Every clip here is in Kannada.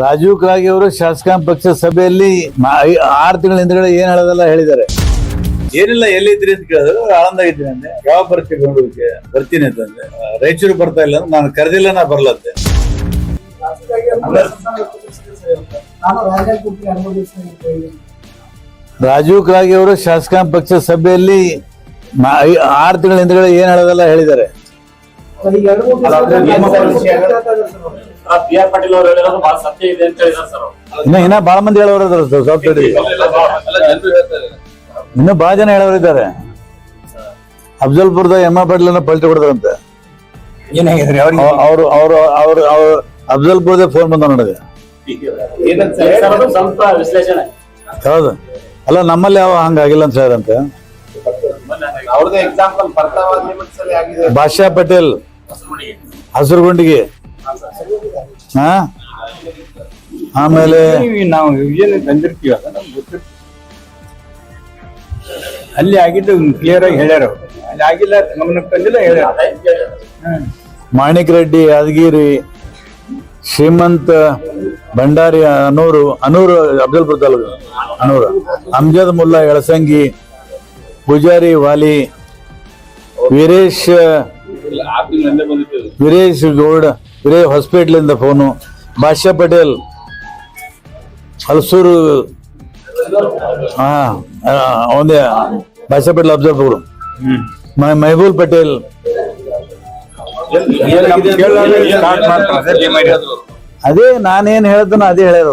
ರಾಜೀವ್ ಕ್ರಾಗಿ ಅವರು ಶಾಸಕಾಂಗ ಪಕ್ಷದ ಸಭೆಯಲ್ಲಿ 6 ತಿಂಗಳ ಹಿಂದ್ಗಡೆ ಏನ್ ಹೇಳೋದಲ್ಲ ಹೇಳಿದ್ದಾರೆ. ಏನಿಲ್ಲ ಎಲ್ಲಿದ್ರಿ ಅಂತ ಕೇಳಿದ್ರು, ಆಳಂದಾಗಿದ್ದೀನಿ ಅಂದೆ. ಯಾವಾಗ ಬರ್ತೀವಿ ಬೆಂಗಳೂರಿಗೆ? ಬರ್ತೀನಿ ಅಂತಂದೆ. ರಾಯಚೂರು ಬರ್ತಾ ಇಲ್ಲ, ನಾನು ಕರೆದಿಲ್ಲ, ನಾ ಬರ್ಲಂತೆ. ರಾಜೀವ್ ಕ್ರಾಗಿ ಅವರು ಶಾಸಕಾಂಗ ಪಕ್ಷದ ಸಭೆಯಲ್ಲಿ 6 ತಿಂಗಳ ಹಿಂದ್ಗಡೆ ಏನ್ ಹೇಳೋದಲ್ಲ ಹೇಳಿದ್ದಾರೆ. ಇನ್ನ ಬಹಳ ಮಂದಿ ಹೇಳೋರು ಇನ್ನು ಬಹಳ ಜನ ಹೇಳೋರು ಇದ್ದಾರೆ. ಅಫ್ಜಲ್ಪುರದ ಎಮ್ಮ ಪಾಟೀಲ್ ಪಲ್ಟಿ ಕೊಡ್ತಾರಂತೆ. ಅವ್ರು ಅಫ್ಜಲ್ಪುರದ ಫೋನ್ ಬಂದ ನೋಡಿದೆ. ಹೌದು, ಅಲ್ಲ ನಮ್ಮಲ್ಲಿ ಯಾವ ಹಂಗಾಗಿಲ್ಲ ಅಂತ ಹೇಳಿದಂತೆ. ಭಾಷಾ ಪಟೇಲ್ ಹಸರುಗುಂಡಿಗೆ, ಆಮೇಲೆ ನಾವು ಬಂದಿರ್ತೀವ ಅಲ್ಲಿ ಆಗಿದ್ದು ಕ್ಲಿಯರ್ ಆಗಿ ಹೇಳ್ಯಾರ. ಅಲ್ಲಿ ಆಗಿಲ್ಲ, ಗಮನಕ್ಕೆ ತಂದಿಲ್ಲ, ಹೇಳ್ಯಾರ. ಮಾಣಿಕ್ ರೆಡ್ಡಿ ಯಾದಗಿರಿ, ಶ್ರೀಮಂತ್ ಭಂಡಾರಿ ಅನೂರು ಅಫ್ಜಲ್ಪುರ ತಾಲೂಕು ಅನೂರು, ಅಮ್ಜದ್ ಮುಲ್ಲಾ ಯಳಸಂಗಿ, ಪೂಜಾರಿ ವಾಲಿ, ವೀರೇಶ್ ಗೌಡ, ವೀರೇಶ್ ಹಾಸ್ಪಿಟಲ್ ಇಂದ ಫೋನು, ಭಾಷಾ ಪಟೇಲ್ ಹಲಸೂರು, ಒಂದೇ ಭಾಷಾ ಪಟೇಲ್ ಅಫ್ಜಲ್ಪುರ, ಮೆಹಬೂಲ್ ಪಟೇಲ್. ಅದೇ ನಾನೇನ್ ಹೇಳ್ದನೋ ಅದೇ ಹೇಳ್ಯಾರ.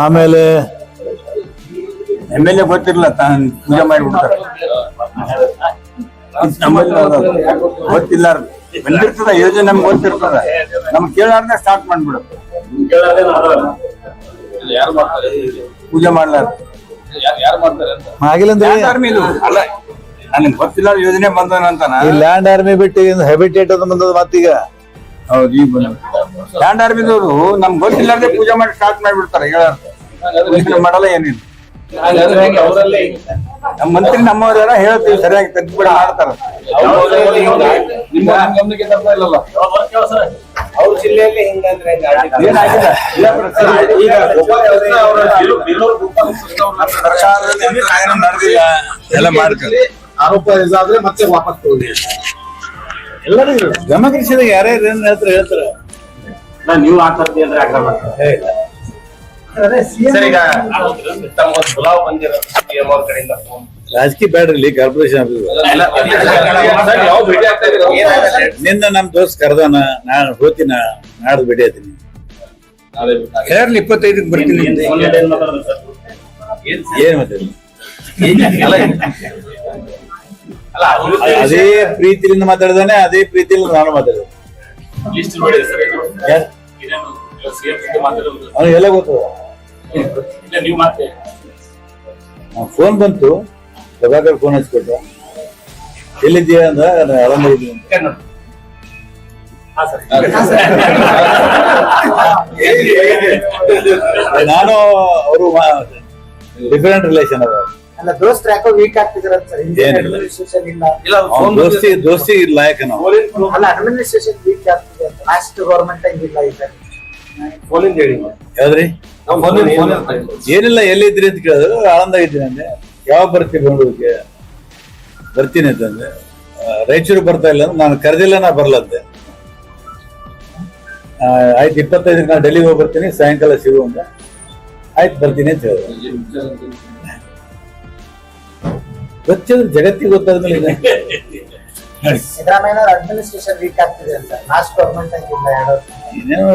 ಆಮೇಲೆ MLA ಗೊತ್ತಿರಲ್ಲ, ಪೂಜೆ ಮಾಡಿಬಿಡ್ತಾರೆ. ಗೊತ್ತಿಲ್ಲ, ಬಂದಿರ್ತದ ಯೋಜನೆ, ನಮ್ಗೆ ಗೊತ್ತಿರ್ತದ, ನಮ್ಗೆ ಕೇಳಾರ್ದೆ ಸ್ಟಾರ್ಟ್ ಮಾಡ್ಬಿಡು. ಪೂಜೆ ಮಾಡ್ಲಾರ ಆಗಿಲ್ಲ ಇದು ಅಲ್ಲ, ನನಗೆ ಗೊತ್ತಿಲ್ಲ ಯೋಜನೆ ಬಂದನ ಅಂತಾನ. ಈ ಲ್ಯಾಂಡ್ ಆರ್ಮಿ ಬಿಟ್ಟು ಹೆಬಿಟೇಟ್ ಅಂತ ಬಂದದ ಮತ್ತೀಗ. ಹೌದು, ಈಗ ಬಂದ ಲ್ಯಾಂಡ್ ಆರ್ಮಿದವರು ನಮ್ಗೆ ಗೊತ್ತಿಲ್ಲಾರ್ದೆ ಪೂಜೆ ಮಾಡಿ ಸ್ಟಾರ್ಟ್ ಮಾಡ್ಬಿಡ್ತಾರೆ. ಹೇಳಾರ ಮಾಡಲ್ಲ, ಏನಿಲ್ಲ. ನಮ್ಮ ಮಂತ್ರಿ ನಮ್ಮವ್ರ ಹೇಳ್ತೀವಿ, ಸರಿಯಾಗಿ ತೆಗೆದುಬಿಡ ಮಾಡ್ತಾರ. ಅವ್ರ ಜಿಲ್ಲೆಯಲ್ಲಿ ಹಿಂಗಂದ್ರೆ ಎಲ್ಲ ಮಾಡ್ತಾರೆ. ಆರೋಪ ಇದಾದ್ರೆ ಮತ್ತೆ ವಾಪಸ್ ತಗೊಂಡಿ. ಎಲ್ಲರೂ ಗಮನಿಸಿದ ಯಾರ್ಯಾರು ಏನ್ ಹೇಳ್ತಾರೆ. ನೀವು ಆಗ್ತದೆ ಅಂದ್ರೆ ಆಗ್ತಾ ಮಾಡ್ತಾರೆ. ರಾಜಕೀಯ ಬ್ಯಾಡ್ರಿ, ಕಾರ್ಪೊರೇಷನ್ ನಿನ್ನ ನಮ್ ದೋಸ್ತ್ ಕರ್ದಾನ, ನಾನು ಹೋಗ್ತೀನ, ನಾಡ್ದು ಭೇಟಿ ಆತೀನಿ. 25ಕ್ಕೆ ಬರ್ತೀನಿ. ಏನ್ ಮತ್ತೆ ಅದೇ ಪ್ರೀತಿಯಿಂದ ಮಾತಾಡ್ದಾನೆ, ಅದೇ ಪ್ರೀತಿಯಿಂದ ನಾನು ಮಾತಾಡಿದೆ. ಅವ್ನು ಎಲ್ಲ ಗೊತ್ತದ. ಫೋನ್ ಬಂತು, ಪ್ರಭಾಕರ್ ಫೋನ್ ಹಚ್ಕೊಟ್ಟ, ಎಲ್ಲಿದ್ದೀಯ ಅಂದ, ಆರಾಮಾಗಿದ್ದೀನಿ. ನಾನು ಅವರು ಡಿಫರೆಂಟ್ ರಿಲೇಷನ್ ಅದ. ದೋಸ್ತ್ರ ಯಾಕೋ ವೀಕ್ ಆಗ್ತಿದಾರೆ. ದೋಸ್ತಿ ಲಾಯಕ ನಾವು. ಅಲ್ಲ, ಅಡ್ಮಿನಿಸ್ಟ್ರೇಷನ್ ವೀಕ್ ಆಗ್ತಿದೆ. ಲಾಸ್ಟ್ ಗವರ್ಮೆಂಟ್ ಹಂಗಿಲ್ಲ ಇದೆ. ಯಾವ್ದ್ರಿ? ಏನಿಲ್ಲ ಎಲ್ಲಿದ್ರಿ ಅಂತ ಕೇಳಿದ್ರು, ಆಳಂದಾಗಿದ್ದೀನಿ ಅಂದೆ. ಯಾವಾಗ ಬರ್ತೀವಿ ಬೆಂಗಳೂರಿಗೆ? ಬರ್ತೀನಿ ಅಂತಂದೆ. ರಾಯಚೂರು ಬರ್ತಾ ಇಲ್ಲ, ನಾನು ಕರೆದಿಲ್ಲ, ನಾ ಬರ್ಲಂತೆ. ಆಯ್ತು, 25ಕ್ಕೆ ನಾನು ಡೆಲ್ಲಿಗೆ ಹೋಗಿ ಬರ್ತೀನಿ, ಸಾಯಂಕಾಲ ಸಿಗು ಅಂತ. ಆಯ್ತು, ಬರ್ತೀನಿ ಅಂತ ಹೇಳಿದ್ರು. ಗೊತ್ತಿದ್ರೆ ಜಗತ್ತಿಗೆ ಗೊತ್ತಾದ್ಮೇಲೆ ಸಿದ್ದರಾಮಯ್ಯ ಅಡ್ಮಿನಿಸ್ಟ್ರೇಷನ್ ವೀಕ್ ಆಗ್ತಿದೆ ಅಂತ. ಲಾಸ್ಟ್ ಗವರ್ಮೆಂಟ್ ಹಂಗಿಲ್ಲ. ಏನೇನೋ